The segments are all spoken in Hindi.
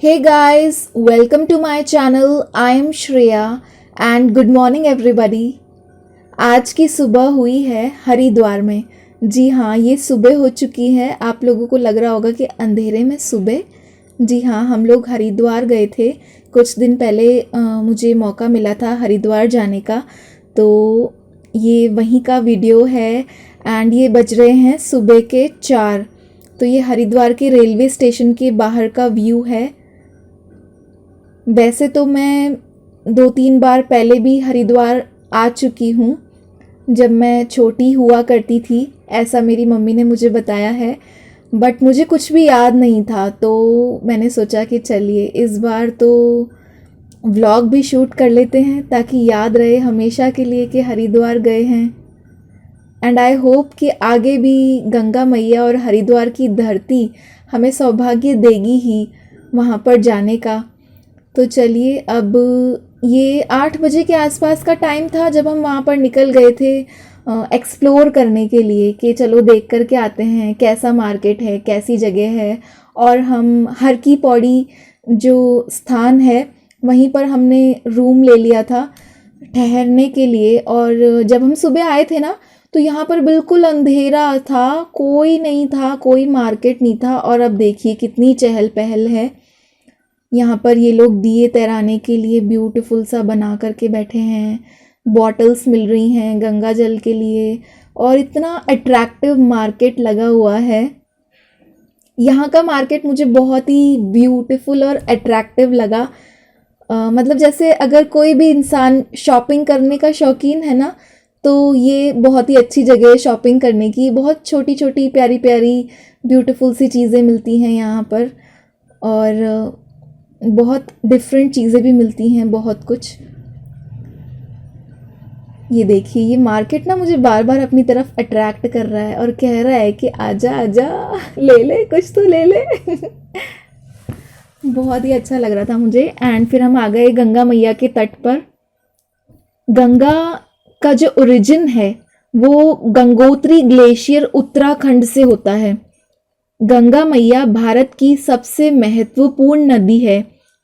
Hey guys, welcome to my channel. I am Shreya and good morning everybody. आज की सुबह हुई है हरिद्वार में। जी हाँ, ये सुबह हो चुकी है। आप लोगों को लग रहा होगा कि अंधेरे में सुबह। जी हाँ, हम लोग हरिद्वार गए थे कुछ दिन पहले। मुझे मौका मिला था हरिद्वार जाने का, तो ये वहीं का वीडियो है। एंड ये बज रहे हैं सुबह के 4। तो ये हरिद्वार के रेलवे स्टेशन के बाहर का व्यू है। वैसे तो मैं 2-3 बार पहले भी हरिद्वार आ चुकी हूँ, जब मैं छोटी हुआ करती थी, ऐसा मेरी मम्मी ने मुझे बताया है। बट मुझे कुछ भी याद नहीं था, तो मैंने सोचा कि चलिए इस बार तो व्लॉग भी शूट कर लेते हैं ताकि याद रहे हमेशा के लिए कि हरिद्वार गए हैं। एंड आई होप कि आगे भी गंगा मैया और हरिद्वार की धरती हमें सौभाग्य देगी ही वहाँ पर जाने का। तो चलिए, अब ये 8 बजे के आसपास का टाइम था जब हम वहाँ पर निकल गए थे एक्सप्लोर करने के लिए कि चलो देख कर के आते हैं कैसा मार्केट है, कैसी जगह है। और हम हर की पौड़ी जो स्थान है वहीं पर हमने रूम ले लिया था ठहरने के लिए। और जब हम सुबह आए थे ना, तो यहाँ पर बिल्कुल अंधेरा था, कोई नहीं था, कोई मार्केट नहीं था। और अब देखिए कितनी चहल पहल है यहाँ पर। ये लोग दिए तैराने के लिए ब्यूटीफुल सा बना करके बैठे हैं, बॉटल्स मिल रही हैं गंगा जल के लिए, और इतना अट्रैक्टिव मार्केट लगा हुआ है। यहाँ का मार्केट मुझे बहुत ही ब्यूटीफुल और अट्रैक्टिव लगा। मतलब जैसे अगर कोई भी इंसान शॉपिंग करने का शौकीन है ना, तो ये बहुत ही अच्छी जगह है शॉपिंग करने की। बहुत छोटी छोटी प्यारी प्यारी ब्यूटीफुल सी चीज़ें मिलती हैं यहाँ पर, और बहुत डिफरेंट चीज़ें भी मिलती हैं, बहुत कुछ। ये देखिए, ये मार्केट ना मुझे बार बार अपनी तरफ अट्रैक्ट कर रहा है और कह रहा है कि आजा आजा, ले ले, कुछ तो ले ले। बहुत ही अच्छा लग रहा था मुझे। एंड फिर हम आ गए गंगा मैया के तट पर। गंगा का जो ओरिजिन है वो गंगोत्री ग्लेशियर उत्तराखंड से होता है। गंगा मैया भारत की सबसे महत्वपूर्ण नदी है।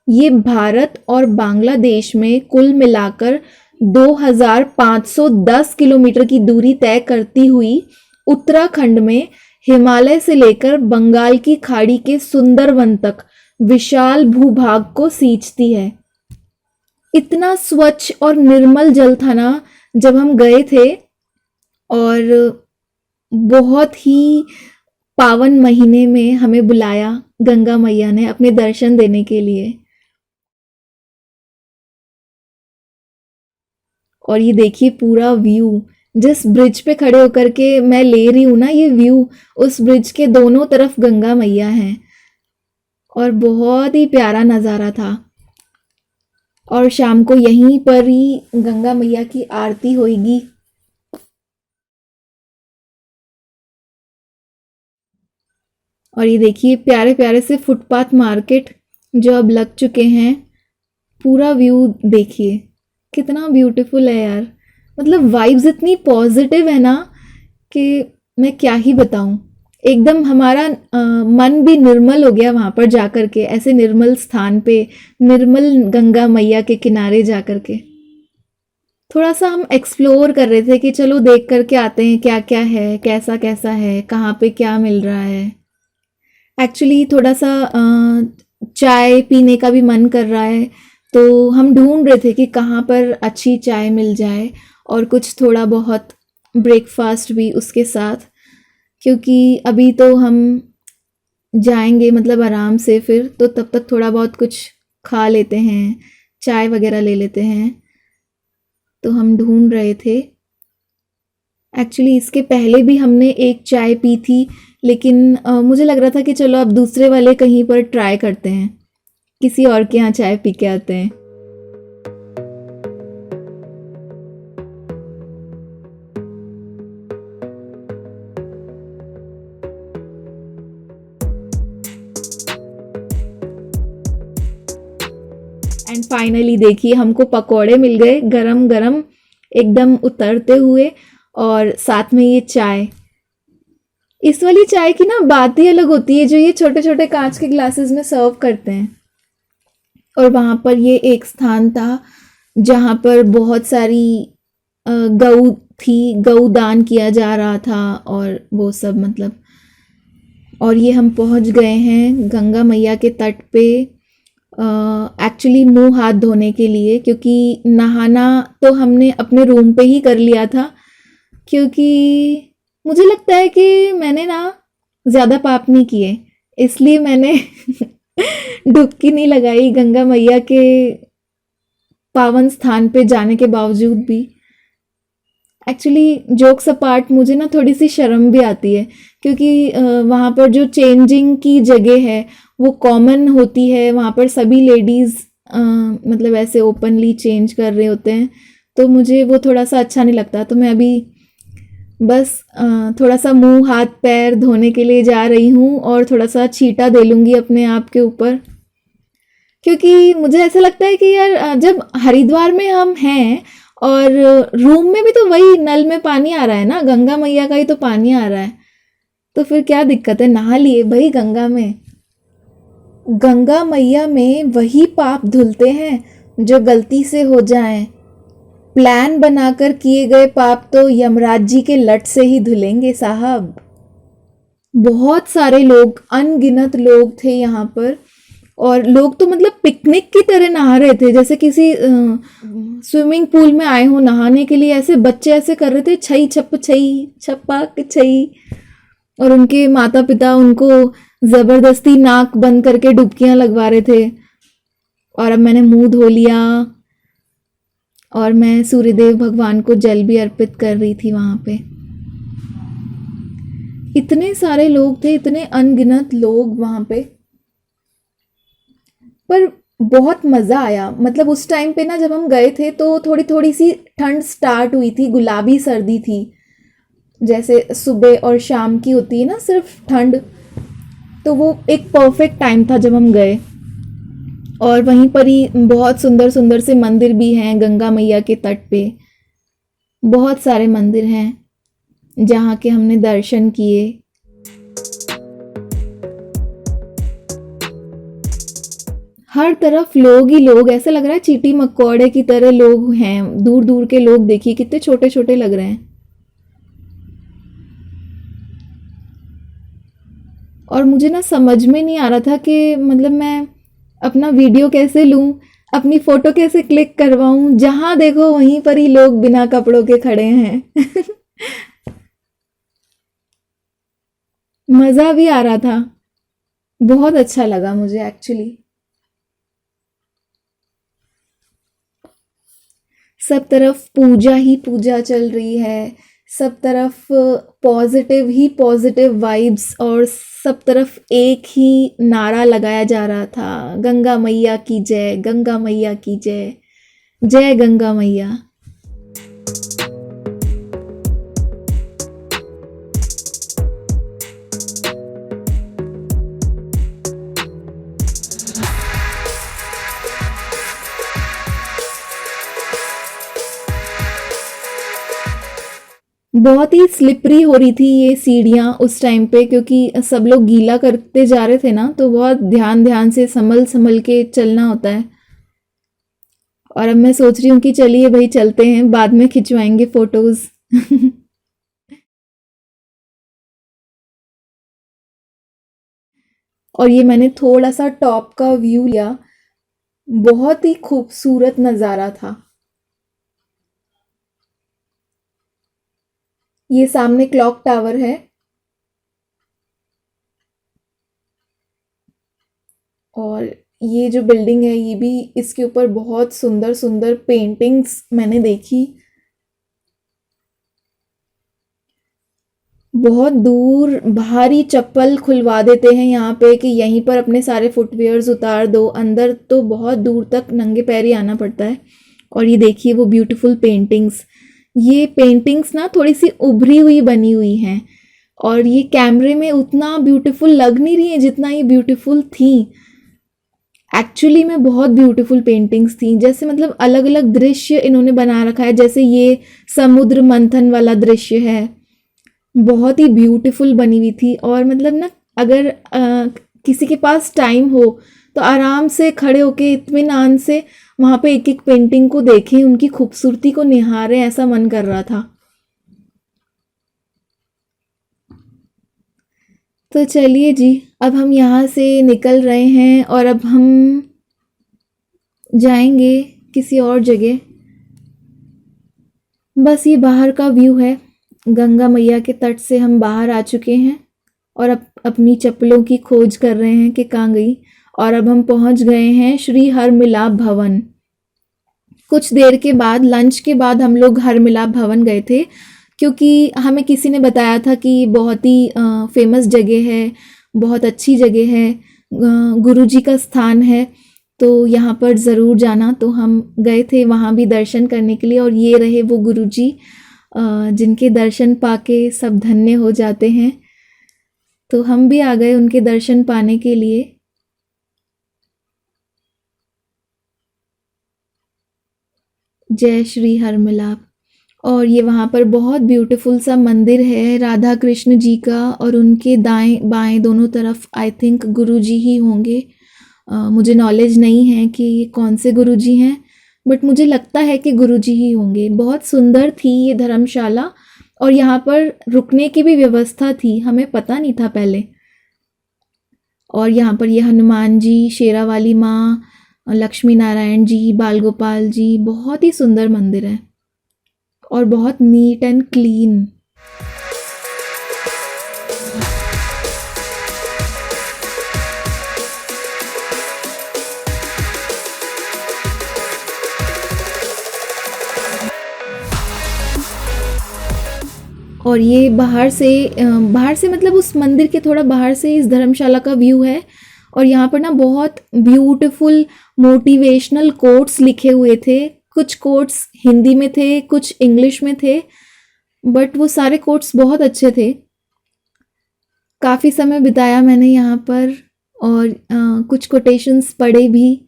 ये भारत और बांग्लादेश में कुल मिलाकर 2510 किलोमीटर की दूरी तय करती हुई उत्तराखंड में हिमालय से लेकर बंगाल की खाड़ी के सुंदरवन तक विशाल भूभाग को सींचती है। इतना स्वच्छ और निर्मल जल था ना जब हम गए थे, और बहुत ही पावन महीने में हमें बुलाया गंगा मैया ने अपने दर्शन देने के लिए। और ये देखिए पूरा व्यू, जिस ब्रिज पे खड़े होकर के मैं ले रही हूँ ना ये व्यू, उस ब्रिज के दोनों तरफ गंगा मैया हैं, और बहुत ही प्यारा नज़ारा था। और शाम को यहीं पर ही गंगा मैया की आरती होगी। और ये देखिए प्यारे प्यारे से फुटपाथ मार्केट जो अब लग चुके हैं। पूरा व्यू देखिए कितना ब्यूटीफुल है यार। मतलब वाइब्स इतनी पॉजिटिव है ना कि मैं क्या ही बताऊं। एकदम हमारा मन भी निर्मल हो गया वहाँ पर जाकर के, ऐसे निर्मल स्थान पे, निर्मल गंगा मैया के किनारे जाकर के। थोड़ा सा हम एक्सप्लोर कर रहे थे कि चलो देख करके आते हैं क्या क्या है, कैसा कैसा है, कहाँ पे क्या मिल रहा है। एक्चुअली थोड़ा सा चाय पीने का भी मन कर रहा है, तो हम ढूंढ रहे थे कि कहाँ पर अच्छी चाय मिल जाए, और कुछ थोड़ा बहुत ब्रेकफास्ट भी उसके साथ, क्योंकि अभी तो हम जाएंगे मतलब आराम से, फिर तो तब तक थोड़ा बहुत कुछ खा लेते हैं, चाय वगैरह ले लेते हैं। तो हम ढूंढ रहे थे। एक्चुअली इसके पहले भी हमने एक चाय पी थी, लेकिन मुझे लग रहा था कि चलो अब दूसरे वाले कहीं पर ट्राई करते हैं, किसी और के यहाँ चाय पी के आते हैं। एंड फाइनली देखिए हमको पकोड़े मिल गए गरम गरम एकदम उतरते हुए, और साथ में ये चाय। इस वाली चाय की ना बात ही अलग होती है, जो ये छोटे छोटे कांच के ग्लासेस में सर्व करते हैं। और वहाँ पर ये एक स्थान था जहाँ पर बहुत सारी गऊ थी, गऊ दान किया जा रहा था और वो सब मतलब। और ये हम पहुँच गए हैं गंगा मैया के तट पे एक्चुअली मुंह हाथ धोने के लिए, क्योंकि नहाना तो हमने अपने रूम पे ही कर लिया था, क्योंकि मुझे लगता है कि मैंने ना ज़्यादा पाप नहीं किए, इसलिए मैंने डुबकी नहीं लगाई गंगा मैया के पावन स्थान पे जाने के बावजूद भी। एक्चुअली जोक्स अपार्ट, मुझे ना थोड़ी सी शर्म भी आती है, क्योंकि वहाँ पर जो चेंजिंग की जगह है वो कॉमन होती है, वहाँ पर सभी लेडीज़ मतलब ऐसे ओपनली चेंज कर रहे होते हैं, तो मुझे वो थोड़ा सा अच्छा नहीं लगता। तो मैं अभी बस थोड़ा सा मुंह हाथ पैर धोने के लिए जा रही हूँ और थोड़ा सा छींटा दे लूँगी अपने आप के ऊपर, क्योंकि मुझे ऐसा लगता है कि यार जब हरिद्वार में हम हैं और रूम में भी तो वही नल में पानी आ रहा है ना, गंगा मैया का ही तो पानी आ रहा है, तो फिर क्या दिक्कत है, नहा लिए भाई गंगा में। गंगा मैया में वही पाप धुलते हैं जो गलती से हो जाएं। प्लान बनाकर किए गए पाप तो यमराज जी के लट से ही धुलेंगे साहब। बहुत सारे लोग, अनगिनत लोग थे यहाँ पर, और लोग तो मतलब पिकनिक की तरह नहा रहे थे, जैसे किसी स्विमिंग पूल में आए हो नहाने के लिए। ऐसे बच्चे ऐसे कर रहे थे, छई छप छई छपाक छई, और उनके माता पिता उनको ज़बरदस्ती नाक बंद करके डुबकियां लगवा रहे थे। और अब मैंने मुंह धो लिया और मैं सूर्यदेव भगवान को जल भी अर्पित कर रही थी वहाँ पे। इतने सारे लोग थे, इतने अनगिनत लोग वहाँ पे, पर बहुत मज़ा आया। मतलब उस टाइम पे ना जब हम गए थे तो थोड़ी थोड़ी सी ठंड स्टार्ट हुई थी, गुलाबी सर्दी थी, जैसे सुबह और शाम की होती है ना सिर्फ ठंड, तो वो एक परफेक्ट टाइम था जब हम गए। और वहीं पर ही बहुत सुंदर सुंदर से मंदिर भी हैं गंगा मैया के तट पे, बहुत सारे मंदिर हैं जहाँ के हमने दर्शन किए। हर तरफ लोग ही लोग, ऐसा लग रहा है चींटी मकोड़े की तरह लोग हैं। दूर दूर के लोग देखिए कितने छोटे छोटे लग रहे हैं। और मुझे ना समझ में नहीं आ रहा था कि मतलब मैं अपना वीडियो कैसे लूं, अपनी फ़ोटो कैसे क्लिक करवाऊं। जहाँ देखो वहीं पर ही लोग बिना कपड़ों के खड़े हैं। मज़ा भी आ रहा था, बहुत अच्छा लगा मुझे एक्चुअली। सब तरफ पूजा ही पूजा चल रही है, सब तरफ पॉजिटिव ही पॉजिटिव वाइब्स, और सब तरफ एक ही नारा लगाया जा रहा था, गंगा मैया की जय, गंगा मैया की जय, जय गंगा मैया। बहुत ही स्लिपरी हो रही थी ये सीढ़ियाँ उस टाइम पे, क्योंकि सब लोग गीला करते जा रहे थे ना, तो बहुत ध्यान ध्यान से संभल संभल के चलना होता है। और अब मैं सोच रही हूँ कि चलिए भाई चलते हैं, बाद में खिंचवाएंगे फोटोज। और ये मैंने थोड़ा सा टॉप का व्यू लिया, बहुत ही खूबसूरत नज़ारा था। ये सामने क्लॉक टावर है, और ये जो बिल्डिंग है ये भी, इसके ऊपर बहुत सुंदर सुंदर पेंटिंग्स मैंने देखी। बहुत दूर भारी चप्पल खुलवा देते हैं यहाँ पे कि यहीं पर अपने सारे फुटवियर्स उतार दो, अंदर तो बहुत दूर तक नंगे पैर ही आना पड़ता है। और ये देखिए वो ब्यूटीफुल पेंटिंग्स, ये पेंटिंग्स ना थोड़ी सी उभरी हुई बनी हुई हैं, और ये कैमरे में उतना ब्यूटीफुल लग नहीं रही है जितना ये ब्यूटीफुल थी। एक्चुअली में बहुत ब्यूटीफुल पेंटिंग्स थी, जैसे मतलब अलग अलग दृश्य इन्होंने बना रखा है। जैसे ये समुद्र मंथन वाला दृश्य है, बहुत ही ब्यूटीफुल बनी हुई थी। और मतलब ना अगर किसी के पास टाइम हो तो आराम से खड़े होके इत्मीनान से वहाँ पे एक एक पेंटिंग को देखें, उनकी खूबसूरती को निहारें, ऐसा मन कर रहा था। तो चलिए जी, अब हम यहाँ से निकल रहे हैं और अब हम जाएंगे किसी और जगह। बस ये बाहर का व्यू है, गंगा मैया के तट से हम बाहर आ चुके हैं और अब अपनी चप्पलों की खोज कर रहे हैं कि कहाँ गई। और अब हम पहुँच गए हैं श्री हर मिलाप भवन। कुछ देर के बाद, लंच के बाद हम लोग हर मिलाप भवन गए थे, क्योंकि हमें किसी ने बताया था कि बहुत ही फेमस जगह है, बहुत अच्छी जगह है, गुरुजी का स्थान है, तो यहाँ पर ज़रूर जाना। तो हम गए थे वहाँ भी दर्शन करने के लिए, और ये रहे वो गुरुजी जिनके दर्शन पाके सब धन्य हो जाते हैं। तो हम भी आ गए उनके दर्शन पाने के लिए। जय श्री हर मिलाप। और ये वहाँ पर बहुत ब्यूटीफुल सा मंदिर है राधा कृष्ण जी का, और उनके दाएं बाएं दोनों तरफ आई थिंक गुरुजी ही होंगे। मुझे नॉलेज नहीं है कि ये कौन से गुरुजी हैं, बट मुझे लगता है कि गुरुजी ही होंगे। बहुत सुंदर थी ये धर्मशाला, और यहाँ पर रुकने की भी व्यवस्था थी, हमें पता नहीं था पहले। और यहाँ पर ये हनुमान जी, शेरावाली माँ, लक्ष्मी नारायण जी, बाल गोपाल जी, बहुत ही सुंदर मंदिर है और बहुत नीट एंड क्लीन। और ये बाहर से मतलब उस मंदिर के थोड़ा बाहर से इस धर्मशाला का व्यू है। और यहाँ पर ना बहुत ब्यूटीफुल मोटिवेशनल कोट्स लिखे हुए थे। कुछ कोट्स हिंदी में थे, कुछ इंग्लिश में थे, बट वो सारे कोट्स बहुत अच्छे थे। काफ़ी समय बिताया मैंने यहाँ पर, और कुछ कोटेशंस पढ़े भी।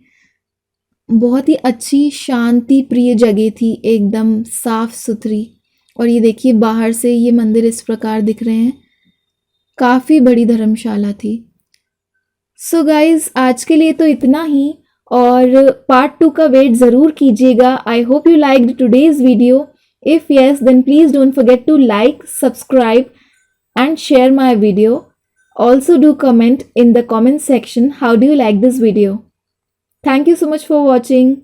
बहुत ही अच्छी शांति प्रिय जगह थी, एकदम साफ सुथरी। और ये देखिए बाहर से ये मंदिर इस प्रकार दिख रहे हैं, काफ़ी बड़ी धर्मशाला थी। सो गाइज, आज के लिए तो इतना ही, और पार्ट 2 का वेट ज़रूर कीजिएगा। I hope you liked today's video. If yes, then please don't forget to like, subscribe and share my video. Also do comment in the comment section how do you like this video. Thank you so much for watching.